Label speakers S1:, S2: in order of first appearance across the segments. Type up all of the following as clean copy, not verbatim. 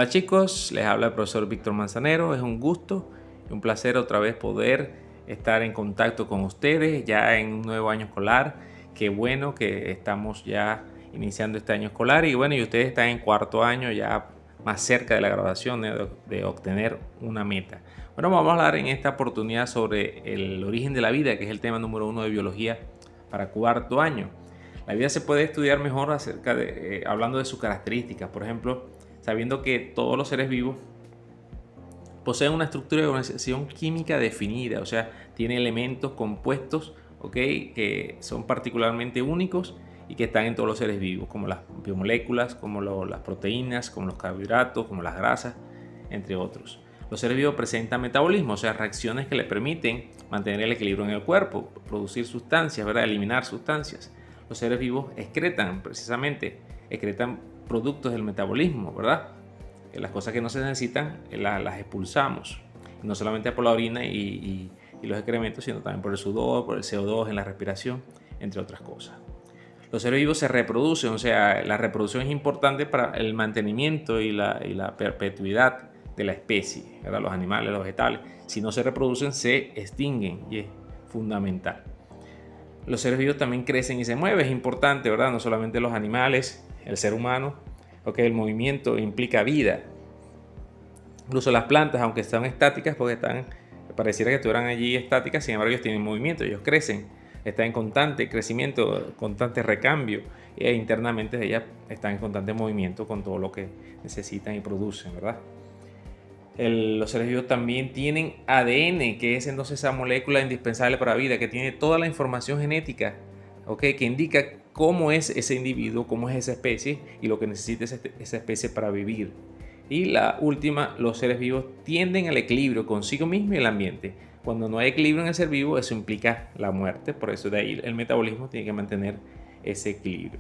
S1: Hola chicos, les habla el profesor Víctor Manzanero. Es un gusto y un placer otra vez poder estar en contacto con ustedes ya en un nuevo año escolar. Qué bueno que estamos ya iniciando este año escolar y bueno, y ustedes están en cuarto año, ya más cerca de la graduación, de obtener una meta. Bueno, vamos a hablar en esta oportunidad sobre el origen de la vida, que es el tema número 1 de biología para cuarto año. La vida se puede estudiar mejor hablando de sus características, por ejemplo, sabiendo que todos los seres vivos poseen una estructura de organización química definida, o sea, tiene elementos compuestos, que son particularmente únicos y que están en todos los seres vivos, como las biomoléculas, como las proteínas, como los carbohidratos, como las grasas, entre otros. Los seres vivos presentan metabolismo, o sea, reacciones que le permiten mantener el equilibrio en el cuerpo, producir sustancias, ¿verdad? Eliminar sustancias. Los seres vivos excretan productos del metabolismo, ¿verdad? Las cosas que no se necesitan las expulsamos, no solamente por la orina y los excrementos, sino también por el sudor, por el CO2 en la respiración, entre otras cosas. Los seres vivos se reproducen, o sea, la reproducción es importante para el mantenimiento y la perpetuidad de la especie, ¿verdad? Los animales, los vegetales, si no se reproducen, se extinguen y es fundamental. Los seres vivos también crecen y se mueven, es importante, ¿verdad? No solamente los animales, el ser humano, el movimiento implica vida. Incluso las plantas, aunque están estáticas, porque pareciera que estuvieran allí estáticas, sin embargo ellos tienen movimiento, ellos crecen, están en constante crecimiento, constante recambio, e internamente ellas están en constante movimiento con todo lo que necesitan y producen, ¿verdad? Los seres vivos también tienen ADN, que es entonces esa molécula indispensable para la vida, que tiene toda la información genética, que indica cómo es ese individuo, cómo es esa especie y lo que necesita esa especie para vivir. Y la última, los seres vivos tienden al equilibrio consigo mismo y el ambiente. Cuando no hay equilibrio en el ser vivo, eso implica la muerte, por eso de ahí el metabolismo tiene que mantener ese equilibrio.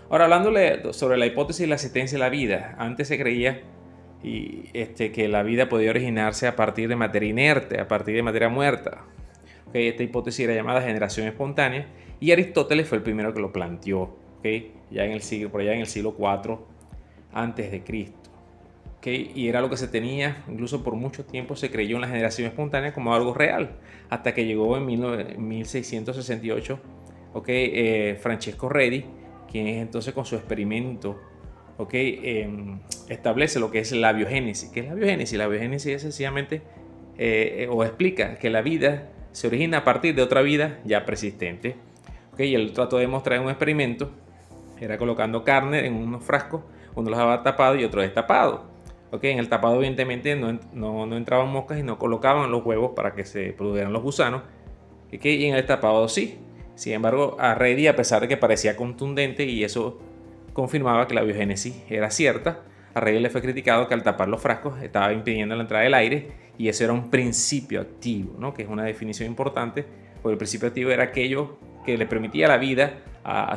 S1: Ahora, hablándole sobre la hipótesis de la existencia de la vida, antes se creía que la vida podía originarse a partir de materia inerte, a partir de materia muerta. Esta hipótesis era llamada generación espontánea y Aristóteles fue el primero que lo planteó, por allá en el siglo IV antes de Cristo. Y era lo que se tenía, incluso por mucho tiempo se creyó en la generación espontánea como algo real, hasta que llegó en 1668 Francesco Redi, quien es entonces con su experimento establece lo que es la biogénesis. ¿Qué es la biogénesis? La biogénesis es sencillamente o explica que la vida se origina a partir de otra vida ya persistente. Y él trató de mostrar en un experimento, era colocando carne en unos frascos, uno los dejaba tapado y otro destapado. En el tapado evidentemente no entraban moscas y no colocaban los huevos para que se produjeran los gusanos, y en el destapado sí. Sin embargo, a Redi, a pesar de que parecía contundente y eso confirmaba que la biogénesis era cierta, a Redi le fue criticado que al tapar los frascos estaba impidiendo la entrada del aire y eso era un principio activo, ¿no? Que es una definición importante, porque el principio activo era aquello que le permitía la vida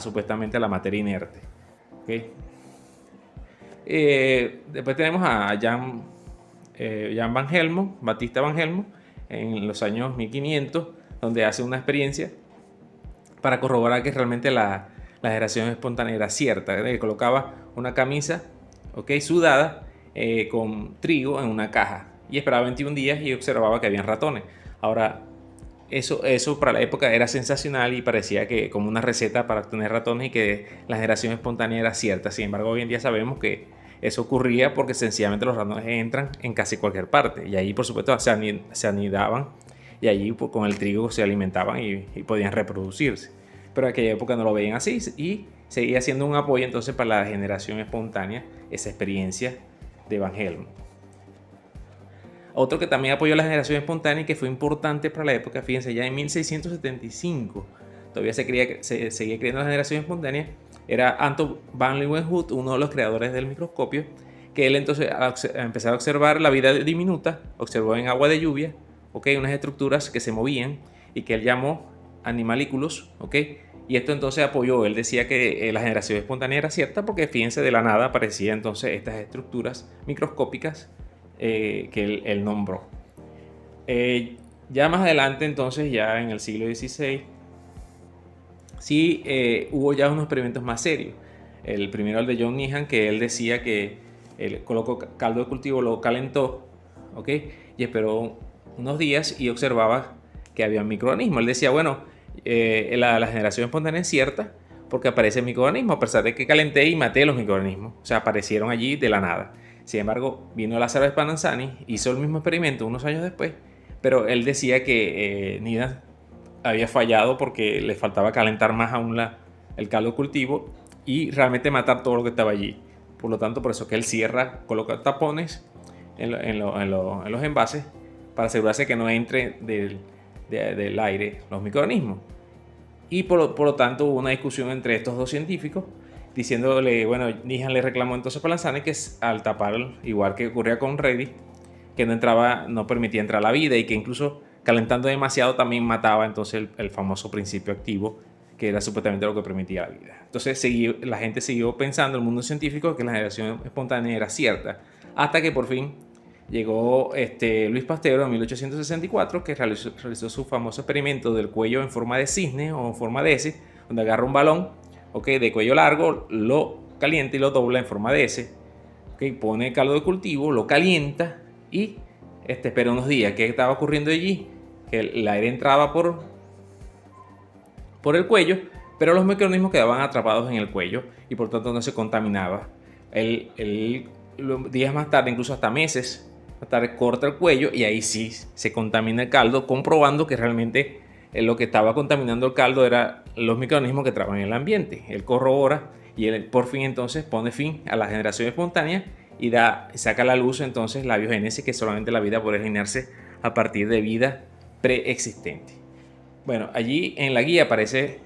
S1: supuestamente a la materia inerte. Después tenemos a Jan Van Helmont, Battista Van Helmont, en los años 1500, donde hace una experiencia para corroborar que realmente la generación espontánea era cierta. Colocaba una camisa sudada con trigo en una caja y esperaba 21 días y observaba que habían ratones. Ahora, eso para la época era sensacional y parecía que como una receta para obtener ratones y que la generación espontánea era cierta. Sin embargo, hoy en día sabemos que eso ocurría porque sencillamente los ratones entran en casi cualquier parte y ahí por supuesto se anidaban y allí con el trigo se alimentaban y podían reproducirse. Pero en aquella época no lo veían así y seguía siendo un apoyo entonces para la generación espontánea esa experiencia de Van Helmont. Otro que también apoyó la generación espontánea y que fue importante para la época, fíjense, ya en 1675 todavía seguía creyendo la generación espontánea, era Anton van Leeuwenhoek, uno de los creadores del microscopio, que él entonces al empezar a observar la vida diminuta, observó en agua de lluvia unas estructuras que se movían y que él llamó animalículos, y esto entonces apoyó, él decía que la generación espontánea era cierta porque fíjense, de la nada aparecían entonces estas estructuras microscópicas que él nombró. Ya más adelante entonces, ya en el siglo XVI, sí hubo ya unos experimentos más serios. El primero, el de John Needham, que él decía que Él colocó caldo de cultivo, lo calentó, ¿ok? Y esperó unos días y observaba que había microorganismos. Él decía, bueno, la generación espontánea es cierta porque aparecen microorganismos, a pesar de que calenté y maté los microorganismos. O sea, aparecieron allí de la nada. Sin embargo, vino Lázaro Spallanzani, hizo el mismo experimento unos años después, pero él decía que Nida había fallado porque le faltaba calentar más aún el caldo de cultivo y realmente matar todo lo que estaba allí. Por lo tanto, por eso que él cierra, coloca tapones en los envases para asegurarse que no entre del aire los microorganismos. Y por lo tanto hubo una discusión entre estos dos científicos diciéndole, bueno, Nihan le reclamó entonces a Spallanzani que al tapar, igual que ocurría con Reddy, que no permitía entrar la vida y que incluso calentando demasiado también mataba entonces el famoso principio activo, que era supuestamente lo que permitía la vida. Entonces la gente siguió pensando, el mundo científico, que la generación espontánea era cierta, hasta que por fin llegó Luis Pasteur en 1864, que realizó su famoso experimento del cuello en forma de cisne o en forma de S, donde agarra un balón, de cuello largo, lo calienta y lo dobla en forma de S, pone caldo de cultivo, lo calienta y espera unos días. ¿Qué estaba ocurriendo allí? Que el aire entraba por el cuello, pero los microorganismos quedaban atrapados en el cuello y por tanto no se contaminaba. Días más tarde, incluso hasta meses más tarde, corta el cuello y ahí sí se contamina el caldo, comprobando que realmente lo que estaba contaminando el caldo era los microorganismos que trabajan en el ambiente. Él corrobora y él por fin entonces pone fin a la generación espontánea y saca a la luz entonces la biogénesis, que solamente la vida puede originarse a partir de vida preexistente. Bueno, allí en la guía aparece,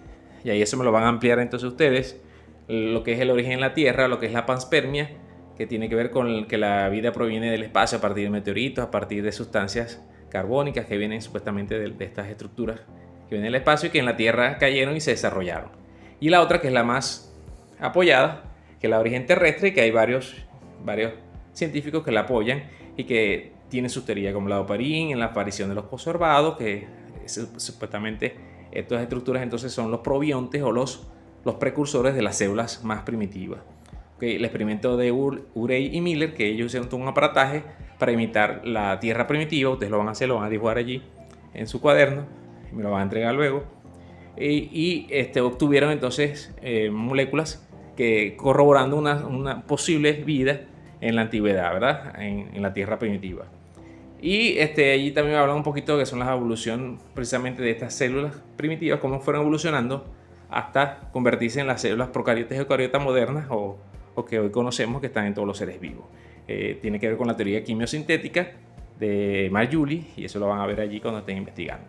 S1: y ahí eso me lo van a ampliar entonces ustedes, lo que es el origen en la Tierra, lo que es la panspermia, que tiene que ver con que la vida proviene del espacio a partir de meteoritos, a partir de sustancias carbónicas que vienen supuestamente de estas estructuras que vienen del espacio y que en la Tierra cayeron y se desarrollaron. Y la otra, que es la más apoyada, que es la origen terrestre, y que hay varios científicos que la apoyan y que tienen su teoría, como la Oparín, en la aparición de los conservados, que supuestamente estas estructuras entonces son los probiontes o los precursores de las células más primitivas. El experimento de Urey y Miller, que ellos hicieron un aparataje para imitar la Tierra primitiva, ustedes lo van a hacer, lo van a dibujar allí en su cuaderno, me lo van a entregar luego, y obtuvieron entonces moléculas que corroborando una posible vida en la antigüedad, ¿verdad? En la Tierra primitiva. Y allí también me hablan un poquito de que son las evolución precisamente de estas células primitivas, cómo fueron evolucionando hasta convertirse en las células procariotas y eucariotas modernas o que hoy conocemos, que están en todos los seres vivos. Tiene que ver con la teoría quimiosintética de Marjuli y eso lo van a ver allí cuando estén investigando.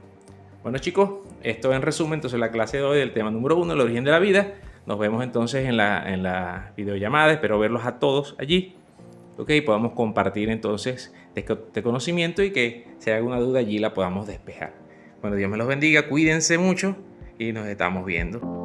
S1: Bueno, chicos, esto en resumen entonces la clase de hoy del tema número 1, el origen de la vida. Nos vemos entonces en la videollamada, espero verlos a todos allí. Podamos compartir entonces este conocimiento y que si hay alguna duda allí la podamos despejar. Bueno, Dios me los bendiga, cuídense mucho y nos estamos viendo.